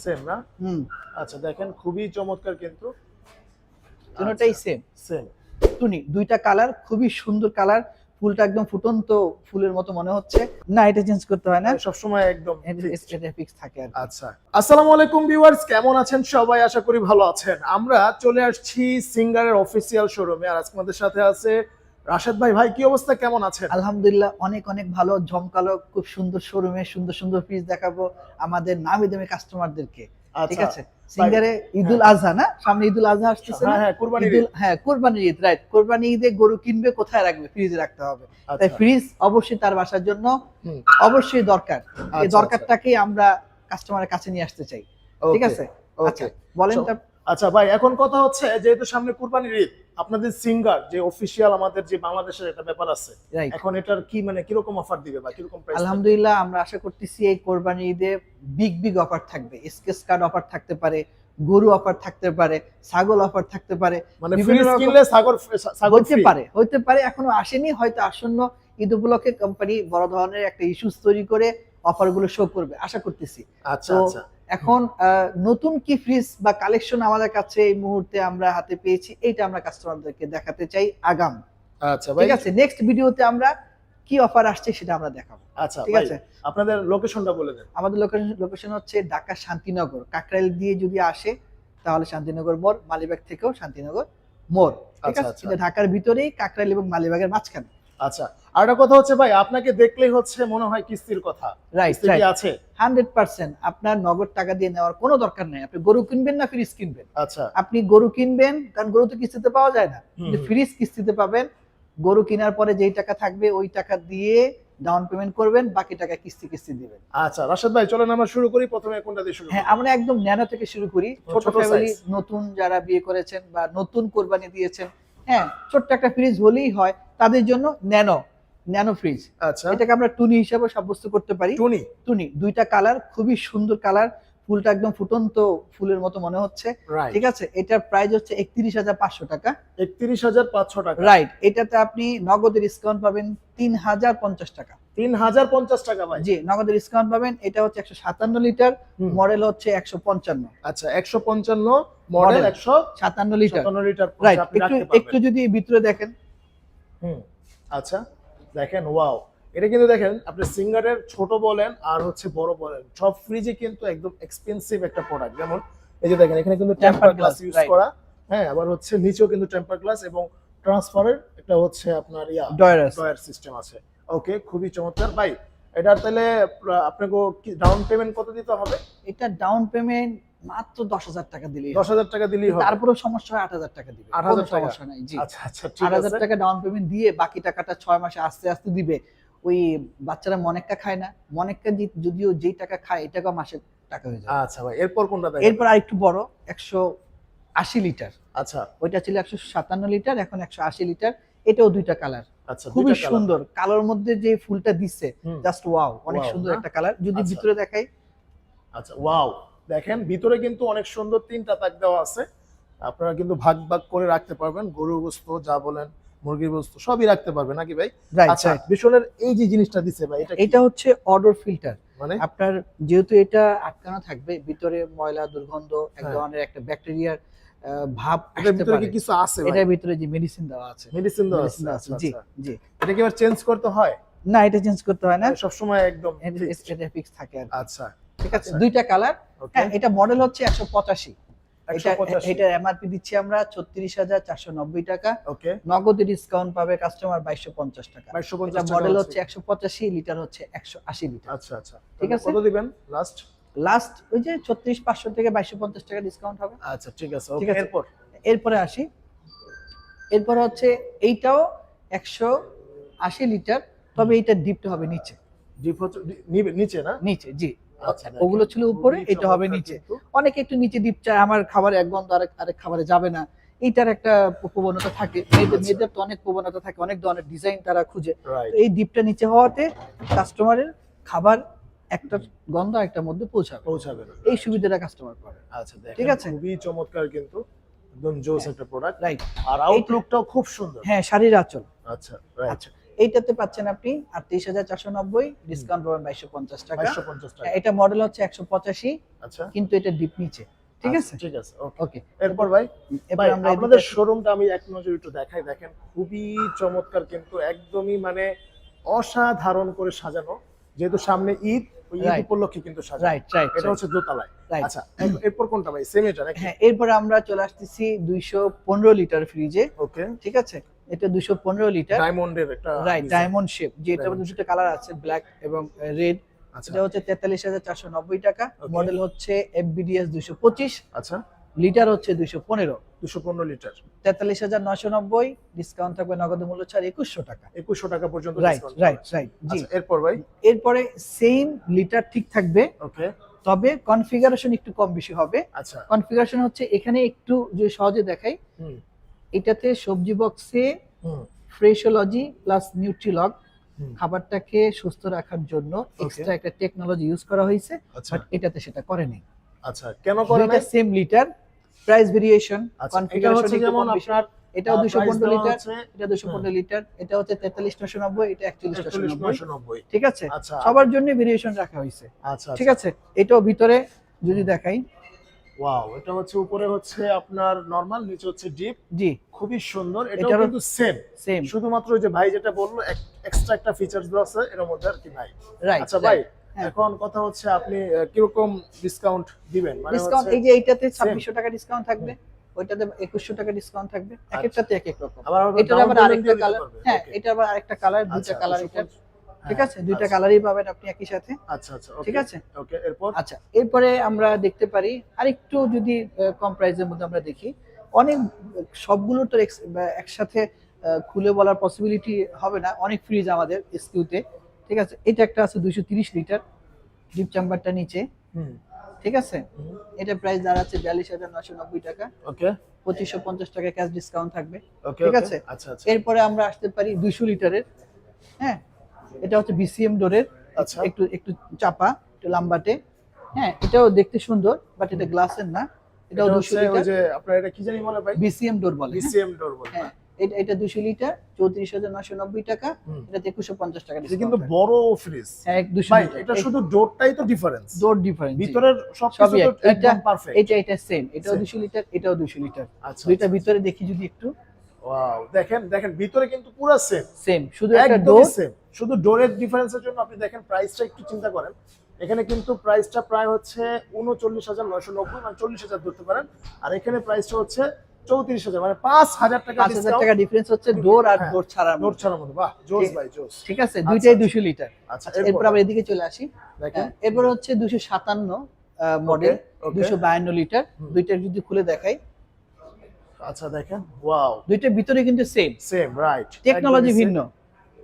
Same না? হুম, আচ্ছা দেখেন খুবই চমৎকার কিন্তু। দুটোটাই আচ্ছা, সেম। সেম। টুনি দুইটা কালার, খুবই সুন্দর কালার। ফুলটা একদম ফুটন্ত ফুলের মতো মনে হচ্ছে। না, এটা চেঞ্জ করতে হয় না, সবসময় একদম fixed। এটা ফিক্স থাকে আর কি। আচ্ছা, আসসালামু আলাইকুম ভিউয়ার্স, কেমন আছেন সবাই? আশা করি ভালো আছেন। আমরা চলে আসছি সিঙ্গারের অফিসিয়াল শোরুমে, আর আজকে আমাদের সাথে আছে রাশেদ ভাই। ভাই কি অবস্থা, কেমন আছেন? আলহামদুলিল্লাহ, অনেক অনেক ভালো, জমকালো, খুব সুন্দর শোরুমে সুন্দর সুন্দর পিস দেখাবো আমাদের নামি দামি কাস্টমারদেরকে। ঠিক আচ্ছা আছে, সিঙ্গারে ঈদুল আজহা না, সামনে ঈদুল আজহা আসতেছে না? হ্যাঁ, কুরবানির ঈদ। হ্যাঁ, কোরবানির ঈদ, রাইট। কোরবানির ঈদে গরু কিনবে, কোথায় রাখবে? ফ্রিজে রাখতে হবে। তাই আচ্ছা। ফ্রিজ অবশ্যই তার বাসার জন্য হুম। অবশ্যই দরকার। এই আচ্ছা, দরকারটাকেই আমরা কাস্টমারের কাছে নিয়ে আসতে চাই। ঠিক ওকে, আছে, আচ্ছা ওকে। বলেন তা। আচ্ছা ভাই, এখন কথা হচ্ছে যেহেতু সামনে কুরবানির ঈদ, আপনাদের সিঙ্গার যে অফিসিয়াল আমাদের যে বাংলাদেশের একটা ব্যাপার আছে, রাইট। এখন এটার কি মানে কিরকম অফার দিবে বা কিরকম প্রাইস? আলহামদুলিল্লাহ, আমরা আশা করতেছি এই কোরবানির ঈদে বিগ বিগ অফার থাকবে। স্কেচ কার্ড অফার থাকতে পারে, গরু অফার থাকতে পারে, ছাগল অফার থাকতে পারে, মানে বিভিন্ন ফ্রিজ রকম কিনলে ছাগল হতে ফ্রি? পারে, হতে পারে, এখনো আসেনি, হয়তো আসন্ন ঈদ উপলক্ষে কোম্পানি বড় ধরনের একটা ইস্যুস তৈরি করে অফারগুলো শো করবে, আশা করতেছি। আচ্ছা, তো আচ্ছা। এখন নতুন কি ফ্রিজ বা কালেকশন আমাদের কাছে এই মুহূর্তে আমরা হাতে পেয়েছি, এইটা আমরা কাস্টমারদেরকে দেখাতে চাই আগাম। আচ্ছা ভাই। ঠিক আছে, নেক্সট ভিডিওতে আমরা কি অফার আসছে সেটা আমরা দেখাবো। আচ্ছা ঠিক ভাই, আছে, আপনাদের লোকেশনটা বলে দেন। আমাদের লোকেশন হচ্ছে ঢাকা শান্তিনগর। কাকরাইল দিয়ে যদি আসে তাহলে শান্তিনগর মোড়, মালিবাগ থেকেও শান্তিনগর মোড়। ঠিক আচ্ছা, আছে, আচ্ছা। এটা ঢাকার ভিতরেই, কাকরাইল এবং মালিবাগের মাঝখানে। আচ্ছা, আর একটা কথা হচ্ছে ভাই, আপনাকে দেখলেই হচ্ছে মনে হয় কিস্তির কথা। রাইট, কিস্তি কি রাইট। আছে? 100% আপনার নগদ টাকা দিয়ে নেওয়ার কোনো দরকার নেই। আপনি গরু কিনবেন না ফ্রিজ কিনবেন? আচ্ছা। আপনি গরু কিনবেন, কারণ গরু তো কিস্তিতে পাওয়া যায় না, হুম, কিন্তু হুম। ফ্রিজ কিস্তিতে পাবেন। গরু কেনার পরে যেই টাকা থাকবে ওই টাকা দিয়ে ডাউন পেমেন্ট করবেন, বাকি টাকা কিস্তি দিবেন। আচ্ছা রাশেদ ভাই, চলেন আমরা শুরু করি। প্রথমে কোনটা দিয়ে শুরু হ্যাঁ, করি? আমরা একদম ন্যানো থেকে শুরু করি। ছোট ছোট ফ্যামিলি, size। নতুন যারা বিয়ে করেছেন বা নতুন কোরবানি দিয়েছেন, হ্যাঁ, ছোট্ট একটা ফ্রিজ হলেই হয় তাদের জন্য। ন্যানো ফ্রিজ, আচ্ছা। এটাকে আমরা টুনি হিসাবে সাব্যস্ত করতে পারি। টুনি। টুনি দুইটা কালার, খুবই সুন্দর কালার। ফুলটা একদম ফুটন্ত ফুলের মতো মনে হচ্ছে। রাইট। ঠিক আছে, এটার প্রাইস হচ্ছে 31,500 টাকা। 31,500 টাকা। রাইট, এটাতে আপনি নগদের ডিসকাউন্ট পাবেন 3,050 টাকা। 3,050 টাকা ভাই? জি, নগদের ডিসকাউন্ট পাবেন। এটা হচ্ছে 157 লিটার, হুম। মডেল হচ্ছে 155। আচ্ছা, 155 মডেল, 57 লিটার। 157 লিটার রাইট, আপনি একটু রাখতে পারবেন। একটু যদি ভিতরে দেখেন। হুম। আচ্ছা, দেখেন ওয়াও, এটা কিন্তু দেখেন আপনি সিঙ্গারের ছোট বলেন আর হচ্ছে বড় বলেন, সব ফ্রিজে কিন্তু একদম এক্সপেন্সিভ একটা প্রোডাক্ট। যেমন এই যে দেখেন এখানে কিন্তু টেম্পার গ্লাস ইউজ right। করা। হ্যাঁ, আবার হচ্ছে নিচেও কিন্তু টেম্পার গ্লাস এবং ট্রান্সফারের একটা হচ্ছে আপনার ড্রয়ার সিস্টেম আছে। ওকে, খুবই চমৎকার ভাই। এটার তাহলে আপনাকে কি ডাউন পেমেন্ট কত দিতে হবে? এটা ডাউন পেমেন্ট মাত্র 10,000 টাকা দিলেই হবে। 10,000 টাকা দিলেই হবে? তারপরেও সমস্যা হয় 8,000 টাকা দিবে। 8,000 কোনো সমস্যা নাই। জি, আচ্ছা, আচ্ছা, ঠিক 8,000 আছে। টাকা ডাউন পেমেন্ট দিয়ে বাকি টাকাটা 6 মাসে আস্তে আস্তে দিবে। ওই বাচ্চারা মনেক্কা খায় না, মনেক্কা যদিও যেই টাকা খায় এটাকে মাসে টাকা হয়ে যায়। আচ্ছা ভাই, এরপর কোনটা দেখেন? এরপর আরেকটু বড় 180 লিটার। আচ্ছা, ওইটা ছিল 157 লিটার, এখন 180 লিটার। এটাও দুইটা কালার, আচ্ছা, খুবই দুইটা কালার। সুন্দর। কালোর মধ্যে যে ফুলটা দিচ্ছে, হুম। জাস্ট ওয়াও, অনেক Wow, সুন্দর না? একটা কালার। যদি আচ্ছা। ভিতরে দেখাই, আচ্ছা, ওয়াও, দেখেন ভিতরে কিন্তু অনেক সুন্দর 3টা তাক দেওয়া আছে। আপনারা কিন্তু ভাগ ভাগ করে রাখতে পারবেন, গরুর গোশত যা বলেন, মুরগির গোশত সবই রাখতে পারবেন নাকি ভাই? রাইট, আচ্ছা, রাইট। বিশনের এই যে জিনিসটা দিছে ভাই, এটা কি? এটা হচ্ছে অডর ফিল্টার। মানে আপনার যেহেতু এটা আটকানো থাকবে, ভিতরে ময়লা দুর্গন্ধ, এক হ্যাঁ। ধরনের একটা ব্যাকটেরিয়ার ভাব এটার আসতে ভিতরে পারে। কি কিছু আছে ভাই? এটার ভিতরে যে মেডিসিন দেওয়া আছে, মেডিসিন দেওয়া আছে? মেডিসিন আছে। আচ্ছা, জি, আচ্ছা। জি। এটা কি আবার চেঞ্জ করতে হয়? না, এটা চেঞ্জ করতে হয় না, সব সময় একদম fixed? এটা ফিক্স থাকে আর কি। আচ্ছা, ঠিক আছে, আচ্ছা। দুইটা কালার। ওকে। হ্যাঁ, এটা মডেল হচ্ছে 185। এটা 185। এটার এমআরপি দিচ্ছি আমরা 36,490 টাকা। ওকে। নগদে ডিসকাউন্ট পাবে কাস্টমার 2,250 টাকা। 250 এটা টাকা মডেল হচ্ছে। হচ্ছে 185, লিটার হচ্ছে 180 লিটার। আচ্ছা, আচ্ছা। ঠিক তাহলে আছে। কত দিবেন লাস্ট? লাস্ট ওই যে 36,500 থেকে 2,250 টাকা ডিসকাউন্ট হবে। আচ্ছা, ঠিক আছে। ঠিক ওকে, আছে। এরপর? এরপরে আসি। এরপর হচ্ছে এইটাও 180 লিটার, তবে এইটা ডিপটা হবে নিচে। জিপ হচ্ছে নিচে না? নিচে, জি। আচ্ছা, ওগুলো ছিল উপরে, খুবই এটা হবে চমৎকার নিচে। কিন্তু। অনেকে একটু নিচে ডিপ চায়, আমার খাবারে এক গন্ধ আরেক খাবারে যাবে না, এইটার একটা প্রবণতা থাকে। আচ্ছা। মেয়েদের তো অনেক প্রবণতা থাকে, অনেক ধরনের ডিজাইন তারা খুঁজে। রাইট। তো এই ডিপটা নিচে হওয়াতে কাস্টমারের খাবার একটা গন্ধ একটার মধ্যে পৌঁছাবে না। এই সুবিধাটা কাস্টমার পাবে। আচ্ছা, দেখেন ঠিক আছে। খুবই চমৎকার কিন্তু, একদম জোস একটা প্রোডাক্ট। রাইট। আর আউটলুকটাও খুব সুন্দর। হ্যাঁ, শাড়ির আঁচল। আচ্ছা, রাইট। আচ্ছা, এইটাতে পাচ্ছেন আপনি 38,490, ডিসকাউন্ট পাবেন 2250 টাকা। 2250 টাকা। এটা মডেল হচ্ছে 185, আচ্ছা কিন্তু এটা ডিপ নিচে, ঠিক আছে? ঠিক আছে, ওকে। ওকে, এরপর ভাই এবার ভাই আমরা আপনাদের শোরুমটা আমি এক নজর একটু দেখাই। দেখেন খুবই চমৎকার, কিন্তু একদমই মানে অসাধারণ করে সাজানো, যেহেতু সামনে ঈদ, ওই ঈদ Right. উপলক্ষে কিন্তু সাজানো। রাইট রাইট এটা হচ্ছে দোতলায়। Right. আচ্ছা এরপর কোনটা ভাই, সেম এটা নাকি? হ্যাঁ, এরপরে আমরা চলে আসতেছি 215 লিটার ফ্রিজে, ওকে, ঠিক আছে? এটা 215 লিটার, ডায়মন্ডের একটা রাইট, design। ডায়মন্ড শেপ, যেটা Diamond দুটো কালার আছে, ব্ল্যাক এবং রেড। আচ্ছা এটা হচ্ছে 43,490 টাকা, Okay. মডেল হচ্ছে FBDS 225, আচ্ছা, লিটার হচ্ছে 215, 215 লিটার, 43,990, ডিসকাউন্ট থাকবে নগদ মূল্য ছাড় 2100 টাকা। 2100 টাকা পর্যন্ত রাইট discount রাইট পাচ্ছেন। রাইট, জি। আচ্ছা এরপর ভাই, এরপরে সেম লিটার ঠিক থাকবে, ওকে, তবে কনফিগারেশন একটু কম বেশি হবে। আচ্ছা, কনফিগারেশন হচ্ছে এখানে একটু যে সহজে দেখাই, হুম এটাতে সবজি বক্সে হুম ফ্রেশোলজি প্লাস নিউট্রিলগ হুম, খাবারটাকে সুস্থ রাখার জন্য এক্সট্রা একটা টেকনোলজি ইউজ করা হয়েছে, আচ্ছা বাট এটাতে সেটা করেনি। আচ্ছা, কেন করে দুইটা নাই? সেম লিটার, প্রাইস ভেরিয়েশন, আচ্ছা এটা কনফিগারেশন হচ্ছে একটু যেমন কম বেশি। আপনার এটাও 215 লিটার, আছে এটা 215 লিটার, এটা হচ্ছে 43,990, এটা 41,990, 4190। ঠিক আছে? আচ্ছা সবার জন্য ভেরিয়েশন রাখা হয়েছে, আচ্ছা ঠিক আছে? এটাও ভিতরে যদি দেখাই, ওয়াও, এটা হচ্ছে উপরে হচ্ছে আপনার নরমাল, নিচে হচ্ছে ডিপ, জি খুবই সুন্দর। এটাও এটারও কিন্তু সেম, সেম, শুধুমাত্র ওই যে ভাই যেটা বললো এক্সট্রা একটা ফিচারস দেওয়া আছে এর মধ্যে আর কি ভাই। রাইট। আচ্ছা ভাই হ্যাঁ। এখন কথা হচ্ছে আপনি কিরকম ডিসকাউন্ট দিবেন? মানে ডিসকাউন্ট হচ্ছে এই যে এইটাতে 2600 টাকা ডিসকাউন্ট থাকবে, ওইটাতে 2100 টাকা ডিসকাউন্ট থাকবে, এক একটাতে এক এক রকম। আবার এটার down আবার payment আরেকটা দিয়ে দিতে কালার, পারবে। হ্যাঁ Okay. এটা আবার আরেকটা কালার, দুইটা আচ্ছা, কালার, 250 এটা ঠিক হ্যাঁ, আছে? দুইটা আচ্ছা, কালারই পাবেন আপনি একই সাথে, আচ্ছা আচ্ছা ঠিক okay, আছে? ওকে এরপর আচ্ছা, এরপরে আমরা দেখতে পারি আরেকটু যদি কম প্রাইসের মধ্যে আমরা দেখি, অনেক সবগুলো তো একসাথে খুলে বলার পসিবিলিটি হবে না, অনেক ফ্রিজ আমাদের এসকিউতে, ঠিক আছে? এটা একটা আছে 230 লিটার, ডিপ চেম্বারটা নিচে, হুম ঠিক আছে? এটা প্রাইস দাঁড়াচ্ছে 42,990 টাকা, ওকে 2550 টাকা ক্যাশ ডিসকাউন্ট থাকবে, ওকে ঠিক আছে? আচ্ছা আচ্ছা এরপরে আমরা আসতে পারি 200 লিটারের, হ্যাঁ এটা হচ্ছে বিসিএম ডোরের, আচ্ছা একটু একটু চাপা, একটু লাম্বাটে, হ্যাঁ এটাও দেখতে সুন্দর, বাট এটা গ্লাসের না, এটা এটাও 200 হচ্ছে ওই লিটার, যে আপনার এটা কি জানি বলে ভাই, বিসিএম ডোর বলে, হ্যাঁ? বিসিএম ডোর বলে। হ্যাঁ এটা 200 লিটার, 34,990 টাকা, হুম। এটা 2150 টাকা এটা ডিসকাউন্ট, কিন্তু বড় ফ্রিজ হ্যাঁ 200 ভাই, লিটার, এটা শুধু ডোরটাই তো ডিফারেন্স, ডোর ডিফারেন্স, ভিতরের সবকিছু সবই তো এক। এটা একদম পারফেক্ট। এটা সেম, এটাও Same. 200 লিটার, এটাও 200 লিটার, আচ্ছা দুইটা আচ্ছা, ভিতরে দেখি যদি একটু, ওয়াও দেখেন দেখেন ভিতরে কিন্তু পুরো সেম, সেম, শুধু একটা একদমই ডোর, সেম, শুধু ডোরের ডিফারেন্সের জন্য আপনি দেখেন প্রাইসটা একটু চিন্তা করেন। এখানে কিন্তু প্রাইসটা প্রায় হচ্ছে 39,990, মানে 40,000 ধরতে পারেন, আর এখানে প্রাইসটা হচ্ছে 34,000, মানে 5,000 টাকা 5000 ডিসকাউন্ট টাকা ডিফারেন্স হচ্ছে ডোর আর হ্যাঁ, ডোর ছাড়া, ডোর ছাড়ার মধ্যে। বাহ জোস ঠিক- ভাই জোস। ঠিক আছে? দুইটাই আচ্ছা, 200 লিটার। আচ্ছা এরপর আমরা এদিকে চলে আসি, দেখেন এরপর হচ্ছে 257 মডেল, okay. 252 লিটার, হুম। দুইটা যদি খুলে দেখাই, আচ্ছা দেখেন ওয়াও দুইটার ভিতরে কিন্তু সেম, সেম রাইট, টেকনোলজি ভিন্ন,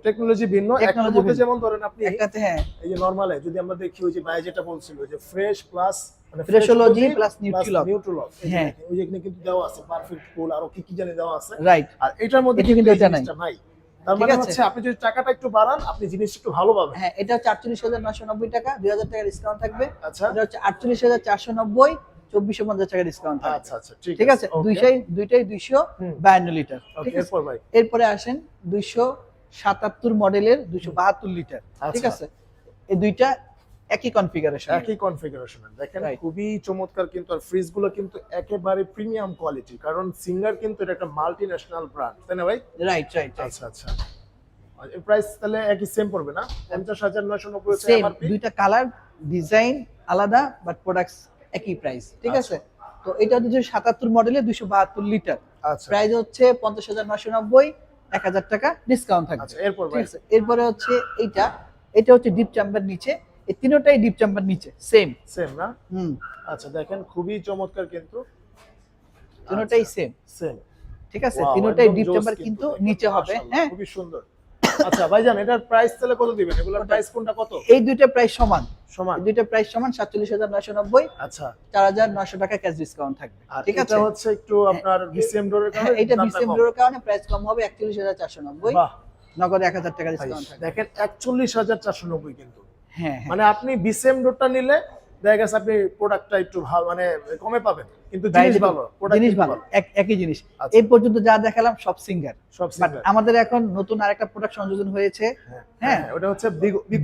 টেকনোলজি ভিন্ন। একটা Technology মধ্যে ভিন্ন। যেমন ধরেন আপনি একটাতে হ্যাঁ এই যে নরমালে যদি আমরা দেখি ওই যে ভাই যেটা বলছিল যে ফ্রেশ প্লাস মানে Freshology plus Nutrilog। নিউট্রিলগ, হ্যাঁ। ওই যে এখানে কিন্তু দেওয়া আছে পারফেক্ট কুল, আর কি কি জানি দেওয়া আছে, রাইট, আর এটার মধ্যে এটা কিন্তু এই এটা নাই। জিনিসটা ভাই, তার ঠিক মানে আছে। হচ্ছে আপনি যদি টাকাটা একটু বাড়ান আপনি জিনিসটা একটু ভালো পাবেন। হ্যাঁ এটা 48,990 টাকা, 2000 টাকা ডিসকাউন্ট থাকবে, আচ্ছা এটা হচ্ছে 48,490, 2450 টাকা ডিসকাউন্ট থাকবে, আচ্ছা আচ্ছা ঠিক আছে? দুইটাই 252 লিটার, ওকে ঠিক আছে? এরপর ভাই এরপরে আসেন 277 মডেলের 272 লিটার, ঠিক আচ্ছা। আছে? এই দুইটা একই কনফিগারেশন, একই কনফিগারেশনের দেখেন Right. খুবই চমৎকার, কিন্তু আর ফ্রিজ গুলো কিন্তু একেবারে প্রিমিয়াম কোয়ালিটি, কারণ সিঙ্গার কিন্তু এটা একটা মাল্টি ন্যাশনাল ব্র্যান্ড, তাই না ভাই? রাইট রাইট আচ্ছা আচ্ছা, এর প্রাইস তাহলে একই সেম পড়বে না? 50,990 হচ্ছে সেম, এমআরপি। দুইটা কালার ডিজাইন আলাদা, বাট প্রোডাক্টস একই প্রাইস, ঠিক আচ্ছা। আছে? তো এটা 277 মডেলের 272 লিটার, আচ্ছা প্রাইস হচ্ছে 50,990, 1000 টাকা ডিসকাউন্ট থাকবে, আচ্ছা এরপর ঠিক ভাই আছে? এরপরে হচ্ছে এটা হচ্ছে ডিপ চেম্বার নিচে, এই তিনটাই ডিপ চেম্বার নিচে সেম, সেম না? হুম আচ্ছা দেখেন খুবই চমৎকার, কিন্তু তিনটাই সেম, সেম, ঠিক আছে? তিনটাই ডিপ চেম্বার কিন্তু নিচে হবে, হ্যাঁ খুবই সুন্দর। আচ্ছা ভাইজান এটার প্রাইস তাহলে কত দিবেন? এগুলোর ওটা- প্রাইস কোনটা কত? এই দুইটা প্রাইস সমান, সমান? এই দুইটা প্রাইস সমান, 47,990, আচ্ছা 4,900 টাকা ক্যাশ ডিসকাউন্ট থাকবে, আর ঠিক আছে? এটা হচ্ছে একটু আপনার বিসিএম ডোরের হ্যাঁ, কারণে এটা দামটা বিসিএম কম। ডোরের কারণে প্রাইস কম হবে, 41,490, বাহ নগদ 1000 টাকা ভাই, ডিসকাউন্ট থাকবে, দেখেন 41,490 কিন্তু, হ্যাঁ হ্যাঁ মানে আপনি বিসিএম ডোরটা নিলে দেখা গেছে আপনি প্রোডাক্টটা একটু ভালো মানে কমে পাবেন, কিন্তু জিনিস ভালো, product জিনিস কিন্তু ভালো, একই জিনিস। আচ্ছা। এই পর্যন্ত যা দেখালাম সব সিঙ্গার, সব বাট সিঙ্গার। আমাদের এখন নতুন আরেকটা প্রোডাক্ট সংযোজন হয়েছে। হ্যাঁ হ্যাঁ, হ্যাঁ, ওটা হচ্ছে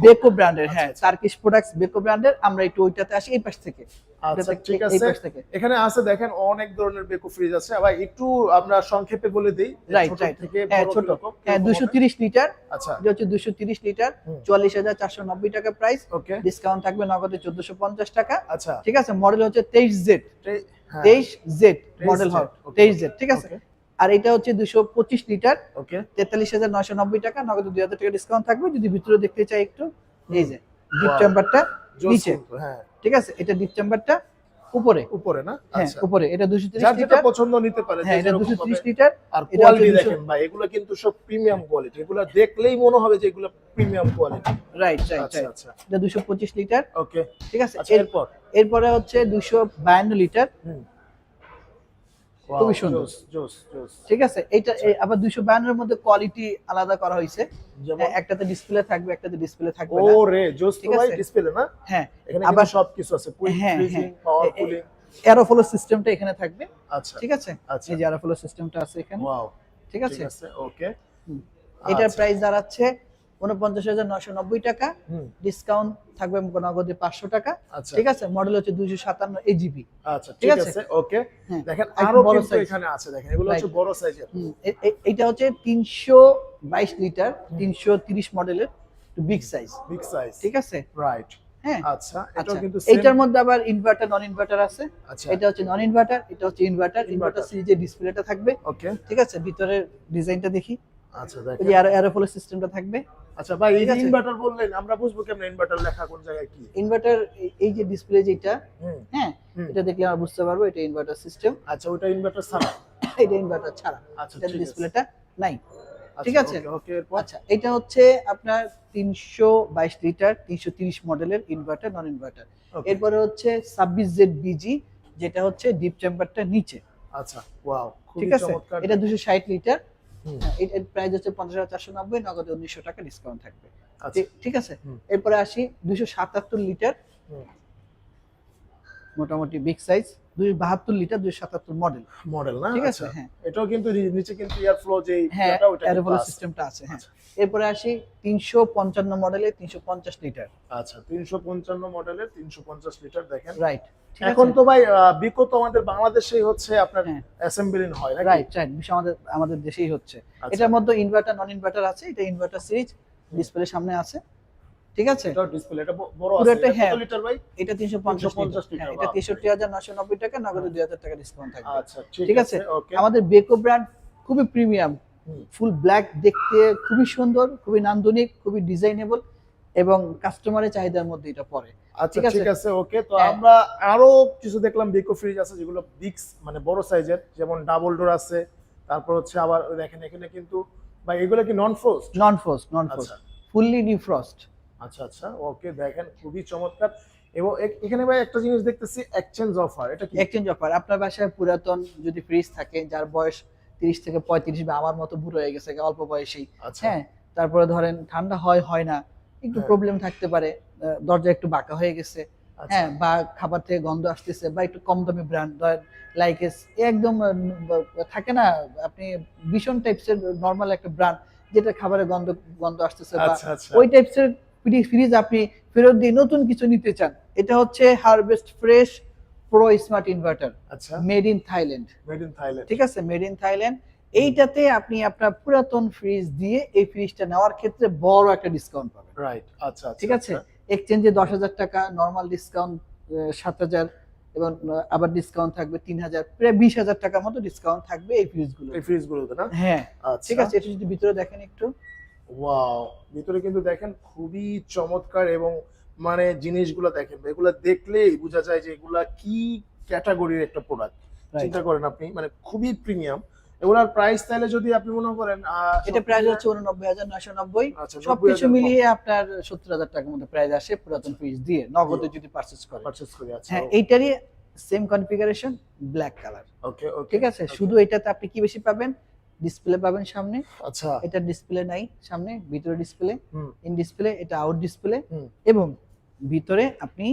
বেকো ব্র্যান্ডের, আচ্ছা, হ্যাঁ, আচ্ছা। টার্কিশ প্রোডাক্টস বেকো ব্র্যান্ডের। আমরা একটু ওইটাতে আসি, এই পাশ থেকে। আচ্ছা এটাতে- ঠিক এই আছে। পাশ থেকে। এখানে আছে দেখেন অনেক ধরনের বেকো ফ্রিজ আছে, আবার একটু আমরা সংক্ষেপে বলে দিই যে রাইট ছোট রাইট, থেকে হ্যাঁ বড় ছোট, কিরকম, হ্যাঁ কিরকম হবে? 230 লিটার। আচ্ছা এটা হচ্ছে 230 লিটার, হুম। 44,490 টাকা প্রাইস। ওকে ডিসকাউন্ট থাকবে নগদে 1450 টাকা। আচ্ছা ঠিক আছে, মডেল হচ্ছে 23Z, হ্যাঁ 23Z মডেল 23Z, হয়, okay, 23Z, ঠিক আছে। okay, আর এটা হচ্ছে 225 লিটার, ওকে 43,990 টাকা, নগদে 2000 টাকা ডিসকাউন্ট থাকবে। যদি ভিতরে দেখতে চাই একটু, এই যে ডিপ Wow, চেম্বারটা জোস নিচে, কিন্তু, হ্যাঁ ঠিক আছে, এটা ডিপ চেম্বারটা উপরে, উপরে না, হ্যাঁ আচ্ছা উপরে। এটা 230 যার যেটা লিটার, পছন্দ নিতে পারে, হ্যাঁ যে এটা যেরকম 230 পাবে। লিটার। আর এটা কোয়ালিটি হচ্ছে 200 দেখেন ভাই, এগুলো কিন্তু সব প্রিমিয়াম কোয়ালিটি, এগুলো দেখলেই মনে হবে যে এগুলো প্রিমিয়াম কোয়ালিটি। রাইট রাইট আচ্ছা রাইট। আচ্ছা এটা 225 লিটার, ওকে ঠিক আছে। আচ্ছা এরপর এরপরে হচ্ছে 252 লিটার, হুম খুবই সুন্দর, জোস জোস জোস। ঠিক আছে। এইটা আবার 252 এর মধ্যে কোয়ালিটি আলাদা করা হয়েছে। যেমন হ্যাঁ, একটাতে ডিসপ্লে থাকবে, একটাতে ডিসপ্লে থাকবে না। ওরে জোস তো ঠিক ভাই, আছে। ডিসপ্লে না, হ্যাঁ, এখানে আবার আবার সবকিছু আছে, কুইক হ্যাঁ, ফ্রিজিং, হ্যাঁ। পাওয়ার কুলিং। এরোফ্লো সিস্টেমটা এখানে থাকবে, আচ্ছা ঠিক আছে। আচ্ছা এই যে এরোফ্লো সিস্টেমটা আছে এখানে, ওয়াও ঠিক আছে। ঠিক আছে ওকে হুম। এটার আচ্ছা। প্রাইস দাঁড়াচ্ছে 49,990 টাকা। হুম ডিসকাউন্ট থাকবে নগদে 500 টাকা, আচ্ছা ঠিক আছে। মডেল হচ্ছে 257 এজিবি। আচ্ছা ঠিক ঠিক আছে। আছে ওকে হ্যাঁ, দেখেন একটু আরো বড় কিন্তু size। এখানে আছে, দেখেন এগুলো হচ্ছে Right. বড় সাইজের। এইটা হচ্ছে 322 লিটার, 330 মডেলের, বিগ সাইজ, বিগ সাইজ, ঠিক আছে। রাইট হ্যাঁ, আচ্ছা এটাও আচ্ছা। কিন্তু এইটার মধ্যে আবার ইনভার্টার নন ইনভার্টার আছে। আচ্ছা এটা হচ্ছে নন ইনভার্টার, এটা হচ্ছে ইনভার্টার। ইনভার্টার সিরিজের ডিসপ্লেটা থাকবে, ওকে ঠিক আছে। ভিতরের ডিজাইনটা দেখি, আচ্ছা ওই দেখেন যে এরোফ্লো সিস্টেমটা থাকবে। আচ্ছা ভাই, এই ঠিক যে আছে। ইনভার্টার বললেন, আমরা বুঝবো কেমনে ইনভার্টার লেখা কোন জায়গায় কি? ইনভার্টার, এই যে ডিসপ্লে যেটা, হুম হ্যাঁ, হুম। এটা দেখলে আমরা বুঝতে পারবো এটা ইনভার্টার সিস্টেম। আচ্ছা ওটা ইনভার্টার ছাড়া, এটা ইনভার্টার ছাড়া, আচ্ছা এটা ঠিক আছে ডিসপ্লেটা নাই, ঠিক আছে। ওকে এরপর আচ্ছা, এটা হচ্ছে আপনার 322 লিটার, 330 মডেলের ইনভার্টার নন ইনভার্টার। Okay. এরপরে হচ্ছে 26Z বিজি, যেটা হচ্ছে ডিপ চেম্বারটা নিচে, আচ্ছা ওয়াও খুবই ঠিক আছে। চমৎকার। এটা 260 লিটার, হুম, এর প্রাইস হচ্ছে 50,490, নগদে 1900 টাকা ডিসকাউন্ট থাকবে, আচ্ছা ঠিক আছে। হুম। এরপরে আসি 277 লিটার, হুম। মোটামুটি big size, 272 litre, 277 model, model না, ঠিক আছে। আচ্ছা হ্যাঁ এটাও কিন্তু নিচে কিন্তু এয়ার ফ্লো যে হ্যাঁ, এটা ওটা কিন্তু এরোফ্লো আছে। সিস্টেমটা আছে, হ্যাঁ। আচ্ছা। এরপরে আসি 355 মডেলের 350 লিটার, আচ্ছা 355 মডেলের 350 লিটার দেখেন। রাইট, ঠিক এখন আছে। তো ভাই বিকো তো আমাদের বাংলাদেশেই হচ্ছে আপনার হ্যাঁ। অ্যাসেম্বলিং হয় নাকি? রাইট রাইট, বিষয় আমাদের দেশেই হচ্ছে। আচ্ছা। এটার মধ্যে ইনভার্টার নন ইনভার্টার আছে। এটা ইনভার্টার সিরিজ, ডিসপ্লে সামনে আছে, ঠিক আছে। এটাও ডিসপ্লে, এটা বড় আছে, পুরোটা, এটা হ্যাঁ। কত লিটার ভাই? এটা 350 350 লিটার, হ্যাঁ। লিটার, এটা বাহ। 63,990 টাকা, নগদে 2000 টাকা ডিসকাউন্ট থাকবে, আচ্ছা ঠিক আছে। ওকে আমাদের বেকো ব্র্যান্ড খুবই প্রিমিয়াম, হুম। ফুল ব্ল্যাক, দেখতে খুবই সুন্দর, খুবই নান্দনিক, খুবই ডিজাইনেবল, এবং কাস্টমারের চাহিদার মধ্যে এটা পড়ে। আচ্ছা ঠিক আছে। ঠিক আছে ওকে। তো হ্যাঁ। আমরা আরো কিছু দেখলাম বিকো ফ্রিজ আছে যেগুলো বিগ মানে বড় সাইজের, যেমন ডাবল ডোর আছে, তারপর হচ্ছে আবার ওই দেখেন এখানে কিন্তু ভাই এগুলো কি নন ফ্রোস্ট? নন ফ্রস্ট, নন ফ্রস্ট, আচ্ছা ফুললি ডিফ্রস্ট। আচ্ছা আচ্ছা ওকে দেখেন খুবই চমৎকার। এবং এখানে ভাই একটা জিনিস দেখতেছি, এক্সচেঞ্জ অফার, এটা কি? Exchange offer. আপনার বাসায় পুরাতন যদি ফ্রিজ থাকে, যার বয়স 30 থেকে 35, বা আমার মতো বুড়ো হয়ে গেছে অল্প বয়সেই, আচ্ছা হ্যাঁ, তারপরে ধরেন ঠান্ডা হয় না, একটু হ্যাঁ। প্রবলেম থাকতে পারে, দরজা একটু বাঁকা হয়ে গেছে, আচ্ছা হ্যাঁ, বা খাবার থেকে গন্ধ আসতেছে, বা একটু কম দামি ব্র্যান্ড লাইক একদম থাকে না, আপনি ভীষণ টাইপসের নরমাল একটা ব্র্যান্ড যেটা খাবারের গন্ধ গন্ধ আসতেছে, বা আচ্ছা আচ্ছা ওই টাইপসের ফ্রিজ আপনি ফেরত দিয়ে নতুন কিছু নিতে চান, এটা হচ্ছে harvest fresh pro smart inverter, আচ্ছা made in Thailand, made in Thailand. ঠিক আছে, মেড ইন থাইল্যান্ড। এইটাতে আপনি আপনার পুরাতন ফ্রিজ দিয়ে এই ফ্রিজটা নেওয়ার ক্ষেত্রে বড় একটা ডিসকাউন্ট পাবেন, রাইট আচ্ছা আচ্ছা ঠিক আছে। এক্সচেঞ্জে 10,000 টাকা, নরমাল ডিসকাউন্ট 7,000, এবং আবার ডিসকাউন্ট থাকবে 3,000, প্রায় 20,000 টাকার মতো ডিসকাউন্ট থাকবে এই ফ্রিজগুলো, এই ফ্রিজগুলোতে না? হ্যাঁ, আচ্ছা ঠিক আছে। এটা যদি ভিতরে দেখেন একটু, ওয়াও, ভিতরে কিন্তু দেখেন খুবই চমৎকার, এবং মানে জিনিসগুলো দেখেন এগুলো দেখলেই বোঝা যায় যে এগুলা কি ক্যাটাগরির একটা প্রোডাক্ট। Right. চিন্তা করেন আপনি, মানে খুবই প্রিমিয়াম। এগুলার প্রাইস তাহলে যদি আপনি মনে করেন এটা প্রাইস হচ্ছে 89,990, আচ্ছা, সবকিছু 90,000 মিলিয়ে আপনার 70,000 টাকার মধ্যে প্রাইস আসে পুরাতন ফ্রিজ দিয়ে, নগদে যদি পারচেজ করেন। পারচেজ করে। আচ্ছা হ্যাঁ, এইটারই সেম কনফিগারেশন, ব্ল্যাক কালার, ওকে ওকে ঠিক আছে। শুধু এটাতে আপনি কি বেশি পাবেন, ডিসপ্লে পাবেন সামনে, আচ্ছা এটা ডিসপ্লে নাই সামনে, ভিতরে ডিসপ্লে, হুম ইন ডিসপ্লে, এটা আউট ডিসপ্লে, হুম এবং ভিতরে আপনি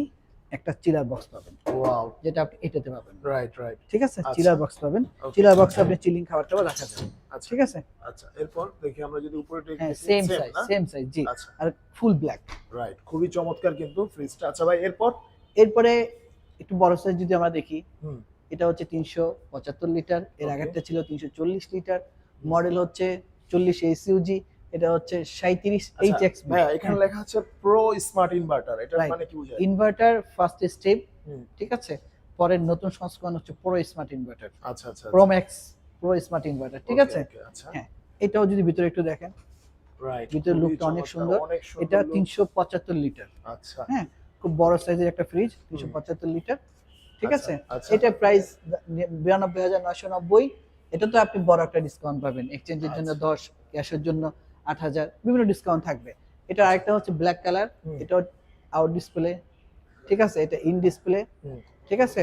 একটা চিলার বক্স পাবেন, ওয়াও, যেটা আপনি এটাতে পাবেন। Right right. ঠিক আছে, আচ্ছা। চিলার বক্স পাবেন। Okay. চিলার বক্সে আপনি চিলিং খাবারটাও রাখা যাবে। আচ্ছা ঠিক আছে, আচ্ছা, এরপর দেখি আমরা যদি উপরে একটু হ্যাঁ দেখি, সেম same সাইজ, না? সেম সাইজ, জি। আচ্ছা আর ফুল ব্ল্যাক। রাইট, খুবই চমৎকার কিন্তু ফ্রিজটা। আচ্ছা ভাই, এরপর এরপরে একটু বড় সাইজ যদি আমরা দেখি, হুম এটা হচ্ছে 375 লিটার, এর Okay. আগেরটা ছিল 340 লিটার, মডেল হচ্ছে 40 এসইউজি, এটা হচ্ছে 37 আচ্ছা, এইচএক্সবি। ভাইয়া এখানে লেখা আছে প্রো স্মার্ট ইনভার্টার, এটার Right. মানে কি বোঝায়? ইনভার্টার ফার্স্ট স্টেপ, হুম, ঠিক আছে। পরের নতুন সংস্করণ হচ্ছে প্রো স্মার্ট ইনভার্টার, আচ্ছা আচ্ছা pro max pro smart inverter, ঠিক আছে। আচ্ছা হ্যাঁ, এটাও যদি ভিতরে একটু দেখেন, রাইট, ভিতরের লুকটা অনেক সুন্দর। এটা 375 লিটার, আচ্ছা হ্যাঁ, খুব বড় সাইজের একটা ফ্রিজ, 375 লিটার, ঠিক আচ্ছা, আছে। আচ্ছা। এটা প্রাইস 92,990। এটা তো আপনি বড় একটা ডিসকাউন্ট পাবেন, এক্সচেঞ্জের জন্য আচ্ছা। 10, ক্যাশের জন্য 8,000, বিভিন্ন ডিসকাউন্ট থাকবে। এটা আরেকটা হচ্ছে ব্ল্যাক কালার, হুম। এটা আউট ডিসপ্লে, ঠিক আছে, এটা ইন ডিসপ্লে, হুম, ঠিক আছে।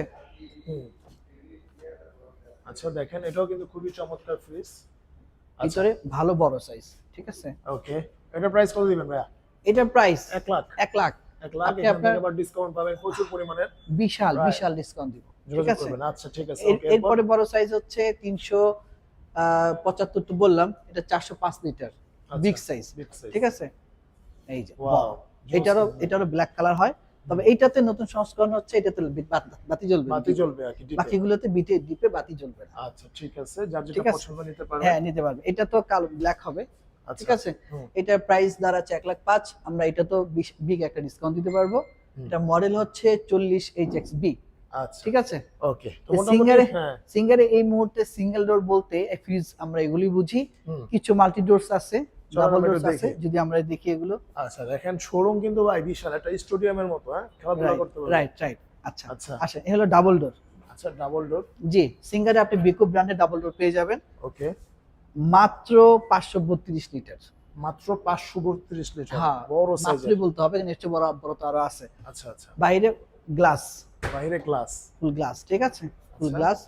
হুম। আচ্ছা দেখেন, এটাও কিন্তু খুবই চমৎকার ফ্রিজ। আচ্ছা ভিতরে ভালো বড় সাইজ, ঠিক আছে। ওকে, এটা প্রাইস কত দিবেন ভাইয়া? এটার প্রাইস 1 লাখ। 1 লাখ। 1 লাখ, আপনি এখান আপনার থেকে আবার ডিসকাউন্ট পাবেন প্রচুর পরিমাণে, বিশাল Right. বিশাল ডিসকাউন্ট দিব, ঠিক যোগাযোগ আছে। করবেন। আচ্ছা ঠিক আছে, ওকে। এরপরে বড় সাইজ হচ্ছে 375 তো বললাম, এটা 405 litre, big size, big size, ঠিক আছে। এই যে ওয়াও, এটারও ব্ল্যাক কালার হয়, তবে এইটাতে নতুন সংস্করণ হচ্ছে, এটাতে বাতি জ্বলবে, বাতি জ্বলবে আর কি ডিপে। বাকিগুলোতে ডিপে বাতি জ্বলবে না। আচ্ছা ঠিক আছে, যার যেটা ঠিক আছে। পছন্দ নিতে পারবে। হ্যাঁ, নিতে পারবে। এটা তো কালো ব্ল্যাক হবে, আচ্ছা, ঠিক আছে। হুম, এটার প্রাইস দাঁড়াচ্ছে 1,05,000। আমরা এটা তো বিগ একটা ডিসকাউন্ট দিতে পারবো। হুম। এটা মডেল হচ্ছে 40 এইচএক্সবি, আচ্ছা ঠিক আছে। ওকে, তো এই মোটামুটি হ্যাঁ, সিঙ্গারে এই মুহূর্তে সিঙ্গেল ডোর বলতে ফ্রিজ আমরা এগুলি বুঝি, হুম। কিছু মাল্টি ডোরস আছে, চলো ডাবল আমরা ডোরস একটু আছে, দেখি। যদি আমরা দেখি এগুলো। আচ্ছা দেখেন, শোরুম কিন্তু ভাই বিশাল, একটা স্টেডিয়ামের মতো, হ্যাঁ, খেলাধুলা করতে পারবে। Right right. আচ্ছা আচ্ছা আসেন, এই হলো ডাবল ডোর। আচ্ছা, ডাবল ডোর, জি, সিঙ্গারে আপনি বিকো ব্র্যান্ডের ডাবল ডোর পেয়ে যাবেন, ওকে। মাত্র 532 লিটার। মাত্র 532 লিটার, হ্যাঁ, বড় মাত্রই সাইজের। বলতে হবে, নিশ্চয় বড় বড় তো আরো আছে। আচ্ছা আচ্ছা, বাইরে গ্লাস, বাইরে গ্লাস, ফুল গ্লাস, ঠিক আছে, ফুল আচ্ছা। গ্লাস,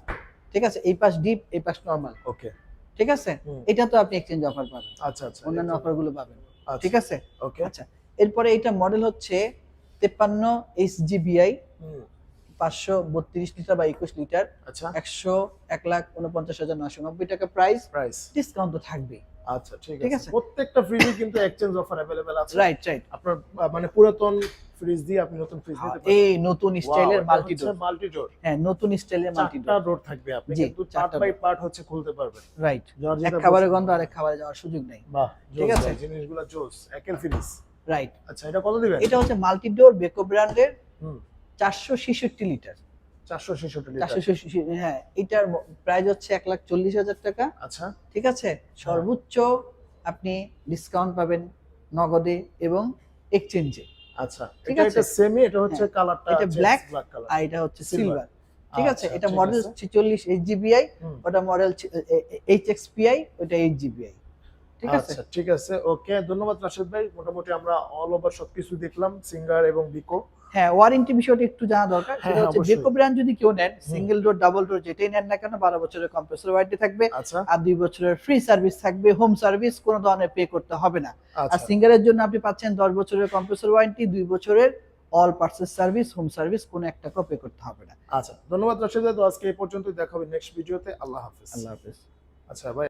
ঠিক আছে। এই পাশ ডিপ, এই পাশ নরমাল, ওকে। ঠিক আছে। হুম। এটা তো আপনি এক্সচেঞ্জ অফার পাবেন, আচ্ছা আচ্ছা, অন্যান্য অফার গুলো পাবেন, আচ্ছা, ঠিক আছে। ওকে। আচ্ছা, এরপরে এটা মডেল হচ্ছে 53 এইচজিবিআই, হুম, 532 লিটার বা 21 লিটার, আচ্ছা 1,49,990 টাকা প্রাইস, প্রাইস। ডিসকাউন্ট তো থাকবেই। আচ্ছা ঠিক ঠিক আছে, আছে। প্রত্যেকটা ফ্রিজে কিন্তু এক্সচেঞ্জ অফার अवेलेबल আছে। Right right. আপনার মানে পুরাতন ফ্রিজ দিয়ে আপনি নতুন ফ্রিজ নিতে পারবেন। এই নতুন স্টাইলের মাল্টি ডোর, মাল্টি ডোর, হ্যাঁ নতুন স্টাইলের মাল্টি চারটা ডোর, ডোর থাকবে, আপনি জি, কিন্তু পার্ট চারটা বাই door। পার্ট হচ্ছে খুলতে পারবেন। রাইট। যার এক যেটা খাবারের পছন্দ। গন্ধ আরেক খাবারে যাওয়ার সুযোগ নেই। বাহ, ঠিক আছে। জিনিসগুলো জোস, একের ফ্রিজ। রাইট। আচ্ছা, এটা কত দিবেন? এটা হচ্ছে মাল্টি ডোর বেকো ব্র্যান্ডের, হুম, 466 লিটার, 466 লিটার। 466, হ্যাঁ। এটার প্রাইস হচ্ছে 1,40,000 টাকা, আচ্ছা ঠিক আছে। সর্বোচ্চ আপনি ডিসকাউন্ট পাবেন নগদে এবং এক্সচেঞ্জে, আচ্ছা, ঠিক এটা আছে। এটা সেমি, এটা হচ্ছে হ্যাঁ, কালারটা এটা ব্ল্যাক কালার। আর এটা হচ্ছে Silver। সিলভার, ঠিক আছে। আচ্ছা, এটা ঠিক মডেল আছে। 46 এইচজিবিআই, হুম। ওটা মডেল এইচএক্সপিআই, ওটা 8জিবিআই, ঠিক আছে। আচ্ছা ঠিক আছে, ওকে, ধন্যবাদ রাশেদ ভাই। মোটামুটি আমরা অল ওভার সবকিছু দেখলাম, সিঙ্গার এবং বিকো। হ্যাঁ, ওয়ারেন্টি বিষয়টা একটু জানা দরকার। হ্যাঁ, সেটা হচ্ছে অবশ্যই। বেকো ব্র্যান্ড যদি কেউ নেন, সিঙ্গেল ডোর ডাবল ডোর যেটাই নেন না কেন, 12 বছরের কম্প্রেসর ওয়ারেন্টি থাকবে, আচ্ছা আর 2 বছরের ফ্রি সার্ভিস থাকবে, হোম সার্ভিস কোনো ধরনের পে করতে হবে না। আর আচ্ছা সিঙ্গারের জন্য আপনি পাচ্ছেন 10 বছরের কম্প্রেসর ওয়ারেন্টি, 2 বছরের অল পার্টসেস সার্ভিস, হোম সার্ভিস, কোনো এক টাকাও পে করতে হবে না। আচ্ছা, ধন্যবাদ রাশেদ ভাই। তো আজকে এই পর্যন্তই, দেখা হবে নেক্সট ভিডিওতে। আল্লাহ হাফেজ। আল্লাহ হাফেজ। আচ্ছা ভাই।